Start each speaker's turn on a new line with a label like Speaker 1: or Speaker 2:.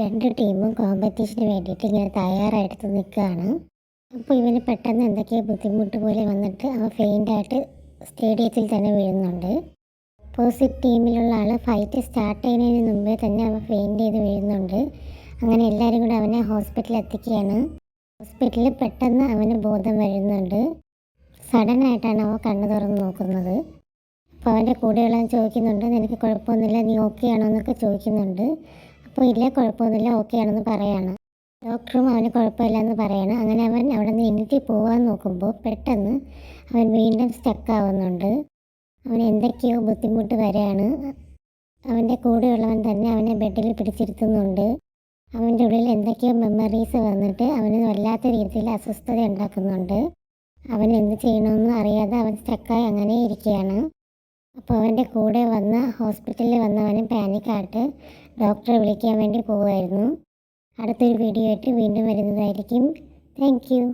Speaker 1: രണ്ട് ടീമും കോമ്പറ്റീഷന് വേണ്ടിയിട്ട് ഇങ്ങനെ തയ്യാറെടുത്ത് നിൽക്കുകയാണ്. അപ്പോൾ ഇവന് പെട്ടെന്ന് എന്തൊക്കെയോ ബുദ്ധിമുട്ട് പോലെ വന്നിട്ട് അവൻ ഫെയിൻ്റായിട്ട് സ്റ്റേഡിയത്തിൽ തന്നെ വീഴുന്നുണ്ട്. ഓപ്പോസിറ്റ് ടീമിലുള്ള ആൾ ഫൈറ്റ് സ്റ്റാർട്ട് ചെയ്യുന്നതിന് മുമ്പേ തന്നെ അവൻ ഫെയിൻ്റ് ചെയ്ത് വീഴുന്നുണ്ട്. അങ്ങനെ എല്ലാവരും കൂടെ അവനെ ഹോസ്പിറ്റലിൽ എത്തിക്കുകയാണ്. ഹോസ്പിറ്റലിൽ പെട്ടെന്ന് അവന് ബോധം വരുന്നുണ്ട്. സഡനായിട്ടാണ് അവൻ കണ്ണ് തുറന്ന് നോക്കുന്നത്. അപ്പോൾ അവൻ്റെ കൂടെയുള്ളവൻ ചോദിക്കുന്നുണ്ട്, നിനക്ക് കുഴപ്പമൊന്നുമില്ല, നീ ഓക്കെ ആണോ എന്നൊക്കെ ചോദിക്കുന്നുണ്ട്. അപ്പോൾ ഇല്ല, കുഴപ്പമൊന്നുമില്ല, ഓക്കെ ആണെന്ന് പറയാണ്. ഡോക്ടറും അവന് കുഴപ്പമില്ല എന്ന് പറയാണ്. അങ്ങനെ അവൻ അവിടെ നിന്ന് എണീറ്റ് പോകാൻ നോക്കുമ്പോൾ പെട്ടെന്ന് അവൻ വീണ്ടും സ്റ്റക്കാവുന്നുണ്ട്. അവന് എന്തൊക്കെയോ ബുദ്ധിമുട്ട് വരെയാണ്. അവൻ്റെ കൂടെയുള്ളവൻ തന്നെ അവനെ ബെഡിൽ പിടിച്ചിരുത്തുന്നുണ്ട്. അവൻ്റെ ഉള്ളിൽ എന്തൊക്കെയോ മെമ്മറീസ് വന്നിട്ട് അവന് വല്ലാത്ത രീതിയിൽ അസ്വസ്ഥത ഉണ്ടാക്കുന്നുണ്ട്. അവൻ എന്ത് ചെയ്യണമെന്ന് അറിയാതെ അവൻ സ്റ്റക്കായി അങ്ങനെ ഇരിക്കുകയാണ്. അപ്പോൾ അവൻ്റെ കൂടെ വന്ന ഹോസ്പിറ്റലിൽ വന്നവനും പാനിക്കായിട്ട് ഡോക്ടറെ വിളിക്കാൻ വേണ്ടി പോവുമായിരുന്നു. അടുത്തൊരു വീഡിയോ ആയിട്ട് വീണ്ടും വരുന്നതായിരിക്കും. Thank you.